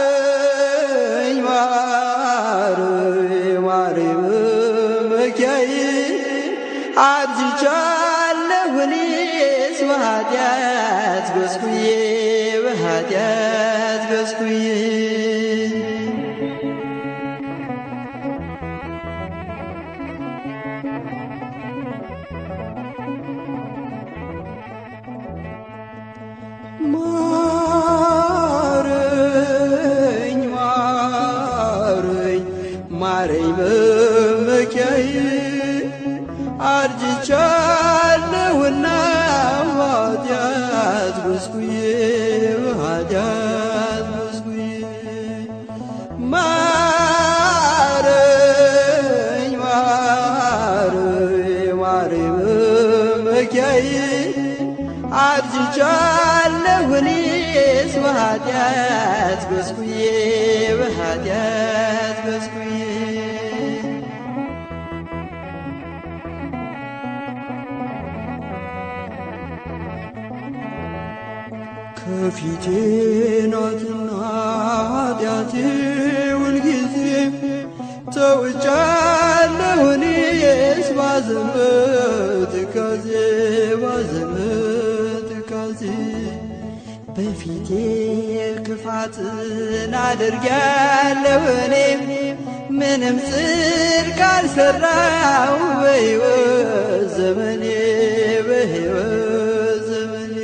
ማረኝ ማረኝ ማረኝ በመኪያዬ አርጅቻለሁ እኔስ በኃጢአት ጎስቁዬ በኃጢአት ጎስቁዬ ማረኝ ማረኝ ማረኝ በመኪያዬ አርጅቻለሁና በኃጢአት ጎስቁዬ በኃጢአት ጎስቁዬ ማረኝ ማረኝ ማረኝ በመኪያዬ አርጅቻለሁ እኔስ በኃጢአት ጎስቁዬ በኃጢአት ጎስቁዬ ከፊቴ ናትና ኃጢአቴ ሁልጊዜ ተውጫለሁ እኔስ ባዘን በትካዜ ባዘን በትካዜ በፊቴ ክፋትን አድርጊያለሁ እኔም ምንም ጽድቅ አልሠራሁ በሕይወት ዘመኔ በሕይወት ዘመኔ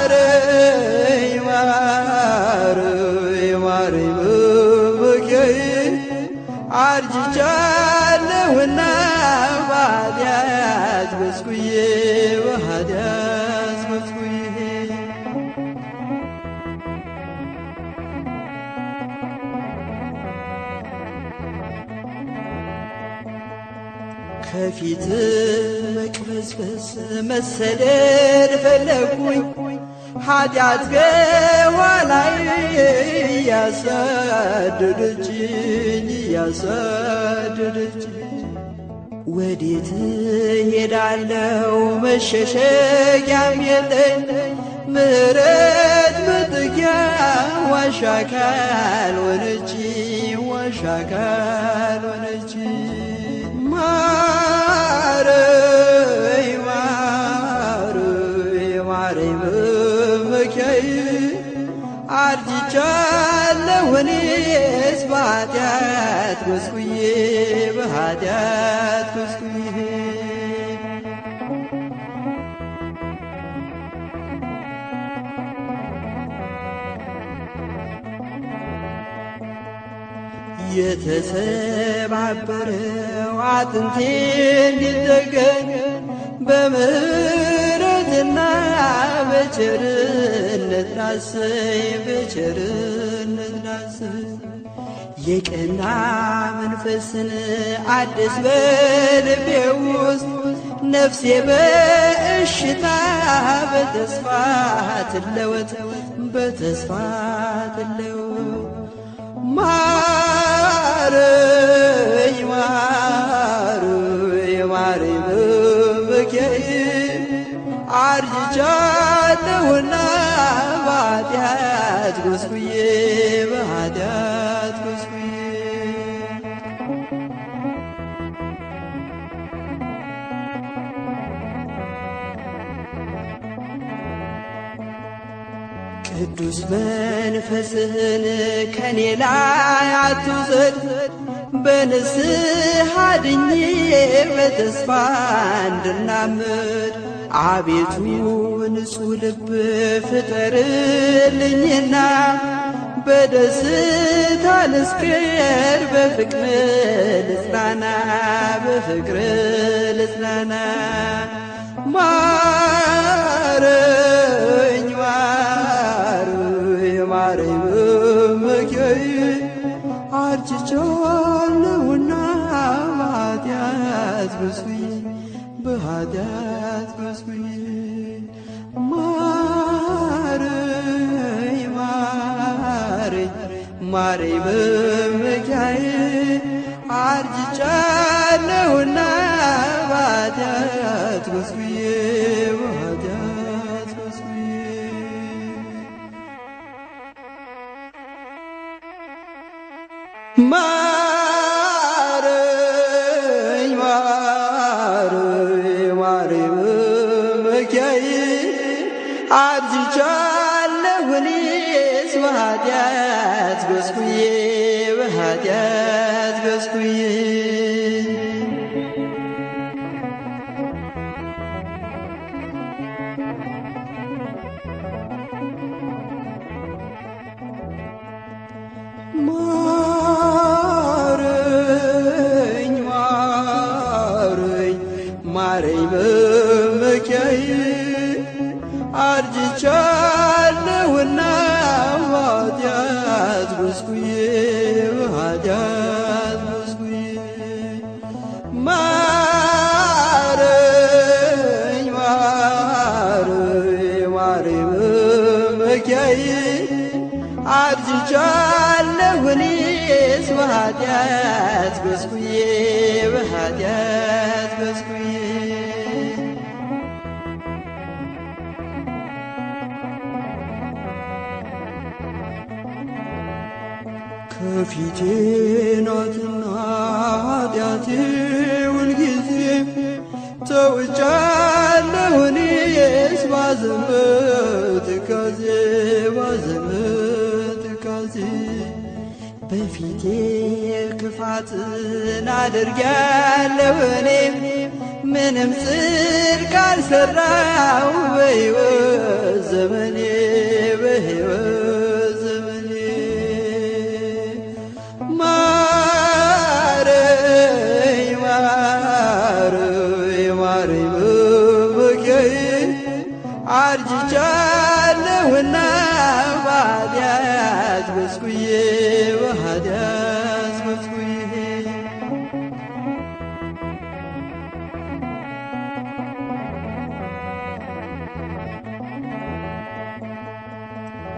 ማረኝ ማረኝ ማረኝ በመኪያዬ አርጅቻለሁና በኃጢአት ጎስቁዬ በኃጢአት ጎስቁዬ ከፊት መቅበዝበዝ መሰደድ ፈለግኩኝ ኃጢአት ከኋላዬ እያሳደደችኝ እያሳደደችኝ ወዴት ሄዳለሁ መሸሸጊያም የለኝ ምሕረት መጠጊያ ዋሻ ካልሆነችኝ ዋሻ ካልሆነችኝ ማረኝ ማረኝ ማረኝ በመኪያዬ አርጅቻለሁ እኔስ በኃጢአት ጎስቁዬ በኃጢአት ጎስቁዬ የተሰባበረው አጥንቴ እንዲጠገን በምሕረትና በቸርነት ዳሰኝ በቸርነት ዳሰኝ የቀና መንፈስን አድስ በልቤ ውስጥ ነፍሴ በእሽታ በተስፋ ትለወጥ በተስፋ ትለወጥ ማረኝ ማረኝ ማረኝ በመኪያዬ አርጅቻለሁና በኃጢአት ጎስቁዬ በኃጢአት ጎስቁዬ ቅዱስ መንፈስህን ከኔ ላይ አትውሰድ በንስሐ ድኜ በተስፋ እንድናምድ አቤቱ ንጹሕ ልብ ፍጠርልኝና በደስታ ልስክር በፍቅር ልጽናና በፍቅር ልጽናና ማረኝ ማረኝ ማረኝ በመኪያዬ አርጅቻለሁና በኃጢአት ጎስቁዬ በኃጢአት ጎስቁዬ ማረኝ ማረኝ ማረኝ በመኪያዬ አርጅቻለሁና በኃጢአት ጎስቁዬ በኃጢአት ማረኝ ማረኝ ማረኝ መመኪያዬ አርጅቻለሁ እኔስ በኃጢአት ጎስቁዬ በኃጢአት ጎስቁዬ ማረኝ ማረኝ ማረኝ መመኪያዬ አርጅቻለሁና በኃጢአት ጎስቁዬ በኃጢአት ጎስቁዬ ማረኝ ማረኝ ማረኝ መመኪያዬ አርጅቻለሁ እኔስ በኃጢአት ጎስቁዬ በኃጢአት ጎስቁዬ ከፊቴ ናትና ኃጢአቴ ሁልጊዜ ተውጫለሁ እኔስ ባዘን በትካዜ ባዘን በትካዜ በፊቴ ክፋትን አድርጊያለሁ እኔ ምንም ጽድቅ አልሠራሁ በሕይወት ዘመኔ በሕይወት ዘመኔ ማረኝ ማረኝ ማረኝ መመኪያዬ አርጅቻለሁና በኃጢአት ጎስቁዬ በኃጢአት ጎስቁዬ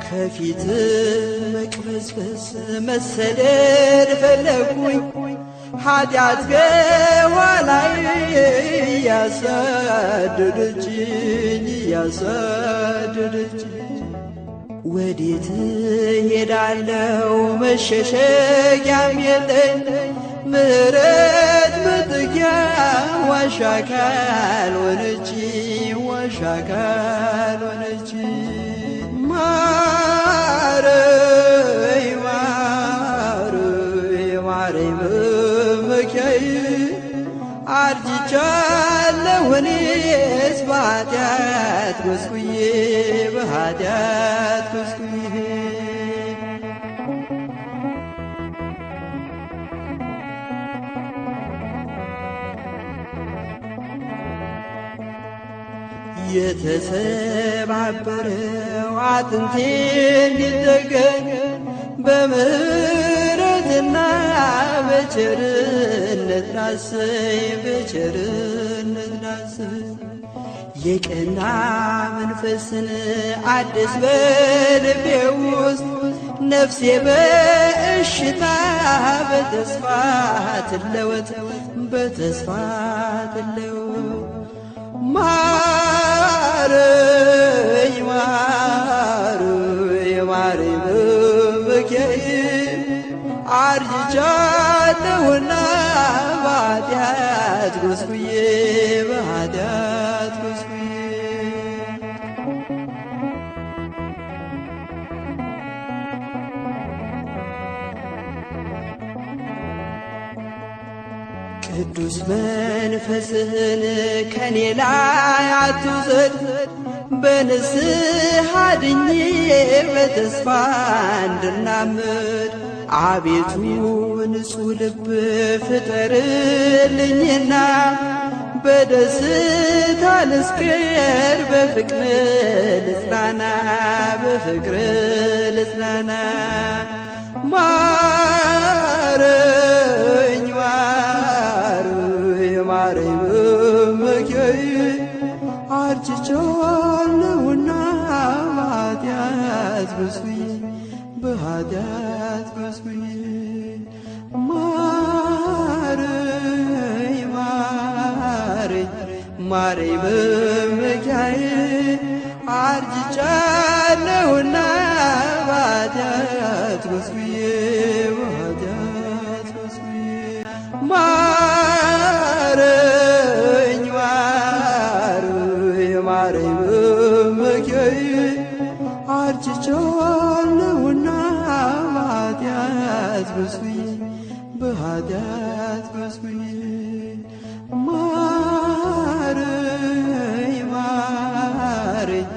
ከፊት መቅበዝበዝ መሰደድ ፈለግኩኝ ኃጢአት ከኋላዬ እያሳደደችኝ እያሳደደችኝ ወዴት ሄዳለሁ መሸሸጊያም የለኝ ምሕረት መጠጊያ ዋሻ ካልሆነችኝ ዋሻ ካልሆነችኝ ማረኝ ማረኝ ማረኝ መመኪያዬ አርጅቻለሁ እኔስ በኃጢአት ጎስቁዬ በኃጢአት ጎስቁዬ የተሰባበረው አጥንቴ እንዲጠገን በምሕረትና በቸርነት ዳሰኝ በቸርነት ዳሰኝ የቀና መንፈስን አድስ በልቤ ውስጥ ነፍሴ በእሽታ በተስፋ ትለወጥ በተስፋ ትለወጥ ማረኝ ማረኝ ማረኝ መመኪያዬ አርጅቻለሁና በኃጢአት ጎስቁዬ በኃጢአት ጎስቁዬ ቅዱስ መንፈስህን ከኔ ላይ አትውሰድ በንስሐ ድኜ በተስፋ እንድናምድ አቤቱ ንጹሕ ልብ ፍጠርልኝና በደስታ ልስክር በፍቅር ልጽናና በፍቅር ልጽናና ማረኝ ማረኝ ማረኝ መመኪያዬ አርጅቻለሁና በኃጢአት ጎስቁዬ በኃጢአት ጎስቁዬ ማረኝ ማረኝ ማረኝ መመኪያዬ አርጅቻለሁና በኃጢአት ጎስቁዬ በኃጢአት ማረኝ ማረኝ ማረኝ መመኪያዬ አርጅቻለሁና በኃጢአት በስብዬ በኃጢአት በስብዬ ማረኝ ማረኝ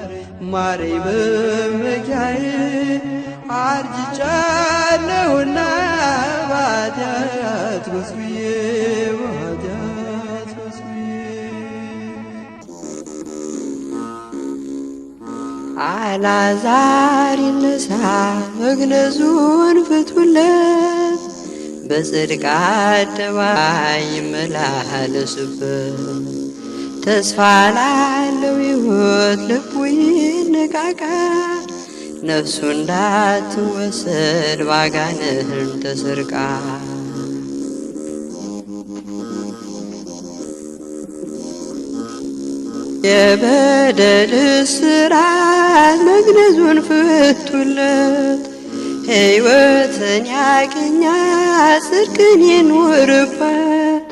ማረኝ መመኪያዬ አርጅቻለሁና በኃጢአት በስብዬ በኃጢአት በስብዬ አልዓዛር ይነሣ መግነዙን ፍቱለት በጽድቅ አደባባይ ይመላለስበት ተስፋ ላለው ሕይወት ልቡ ይነቃቃ ነፍሱ እንዳትወሰድ ባጋንንት ተሰርቃ የበደል እስራት መግነዙን ፍቱለት ሕይወትን ያገኛ ጽድቅን ይኑርበት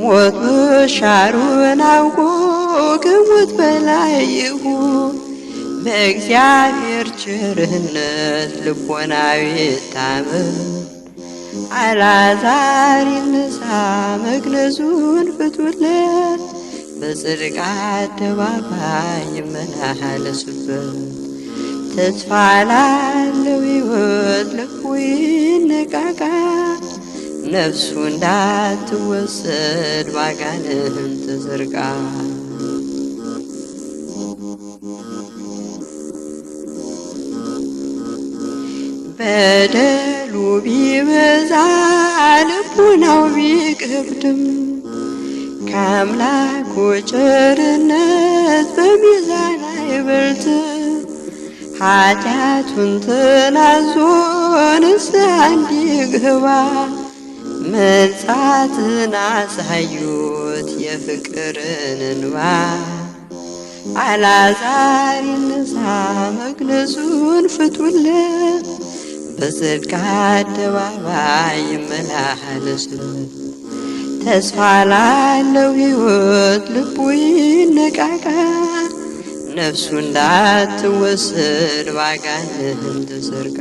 ሞት መሻሩን አውቆ ከሞት በላይ ይሁን በእግዚአብሔር ቸርነት ልቦናዊ ይታመን አልዓዛር ይነሣ መግነዙን ፍቱለት በጽድቅ አደባባይ ይመላለስበት ተስፋ ላለው ሕይወት ልቡ ይነቃቃ ነፍሱ እንዳትወሰድ ባጋንንት ተሰርቃ በደሉ ቢበዛ ልቡናው ቢከብድም ከአምላኩ ቸርነት በሚዛን አይበልጥም ኃጢአቱን ተናዞ ንስሐ እንዲገባ መንጻትን አሳዩት የፍቅርን እንባ አልዓዛር ይነሣ መግነዙን ፍቱለት በጽድቅ አደባባይ ይመላለስበት ተስፋ ላለው ሕይወት ልቡ ይነቃቃ ነፍሱ እንዳትወሰድ ባጋንንት ተሰርቃ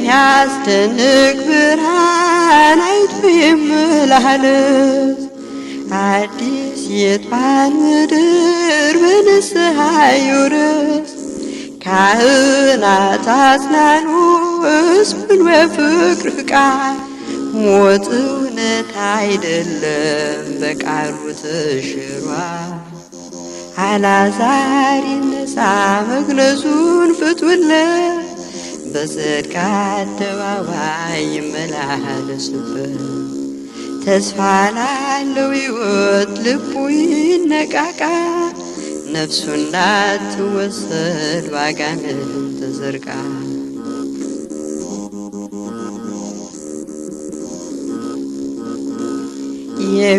የሚያስደንቅ ብርሃን አይቶ ይመላለስ አዲስ የጥፋን ምድር በንስሐ ይውረስ ካህናት አጽናኑ ሕዝቡን በፍቅር ቃል ሞት እውነት አይደለም በቃሉ ተሽሯል አልዓዛር ይነሣ መግነዙን ፍቱለት በጽድቅ አደባባይ ይመላለስበት ተስፋ ላለው ሕይወት ልቡ ይነቃቃ ነፍሱ እንዳትወሰድ ባጋንንት ተሰርቃ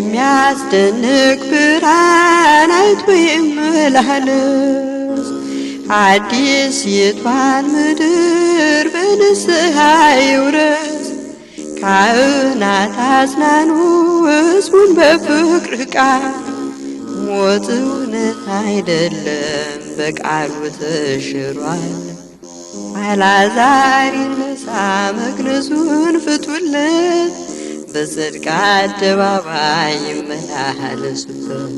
የሚያስደንቅ ብርሃን አይቶ ይመላለስ አዲስ የጥፋን ምድር በንስሐ ይውረስ ካህናት አጽናኑ ሕዝቡን በፍቅር ቃል ሞት እውነት አይደለም በቃሉ ተሽሯል አልዓዛር ይነሣ መግነዙን ፍቱለት በጽድቅ አደባባይ ይመላለስበት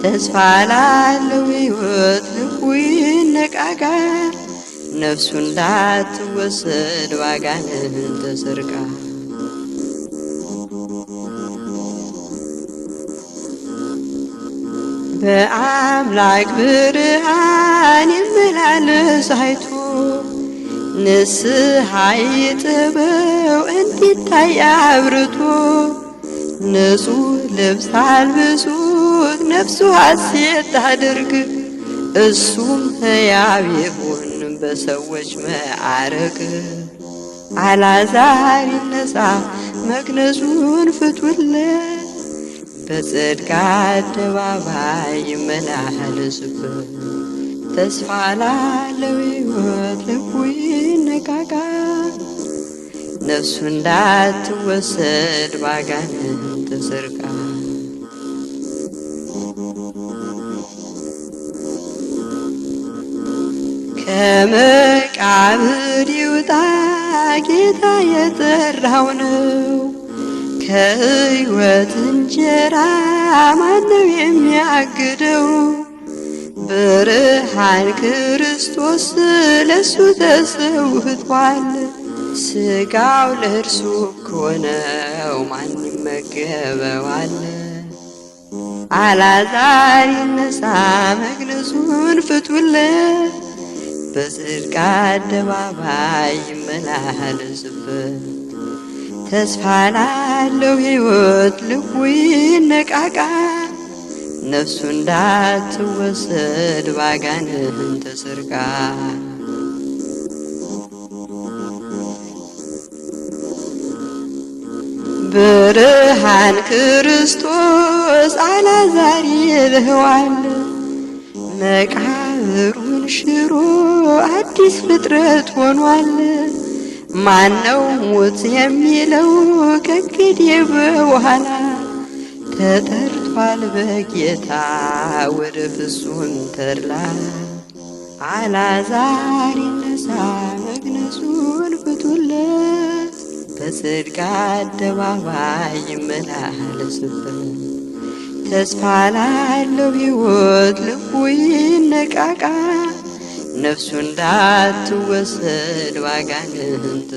ተስፋ ላለው ሕይወት ልቡ ይነቃቃ ነፍሱ እንዳትወሰድ ባጋንንት ተሰርቃ በአምላክ ብርሃን ይመላለስ አይቶ ንስሐ ይጥበው እንዲታይ አብርቶ ንጹሕ ልብስ አልብሱት ነፍሱ ሐሴት ታድርግ እሱም ሕያው ይሁን በሰዎች መዓረግ አልዓዛር ይነሣ መግነዙን ፍቱለት በጽድቅ አደባባይ ይመላለስበት ተስፋ ላለው ሕይወት ልቡ ይነቃቃ ነፍሱ እንዳትወሰድ ባጋንንት ሰርቃ ከመቃብር ይውጣ ጌታ የጠራው ነው። ከሕይወት እንጀራ ማነው የሚያግደው? ብርሃን ክርስቶስ ለሱ ተሰውቷል። ሥጋው ለእርሱ እኮ ነው ማን ይመገበዋል? አልዓዛር ይነሣ መግነዙን ፍቱለት በጽድቅ አደባባይ ይመላለስበት። ተስፋ ላለው ሕይወት ልቡ ይነቃቃ ነፍሱ እንዳትወሰድ ባጋንንት ሰርቃ ብርሃን ክርስቶስ አልዓዛር ይልህዋል። መቃብሩን ሽሮ አዲስ ፍጥረት ሆኗል። ማነው ሞት የሚለው ከእንግዲህ በኋላ? ተጠርቷል በጌታ ወደ ፍጹም ተድላ። አልዓዛር ይነሣ መግነዙን ፍቱለት በጽድቅ አደባባይ ይመላለስበት። ተስፋ ላለው ሕይወት ልቡ ይነቃቃ ነፍሱ እንዳትወሰድ ባጋንንት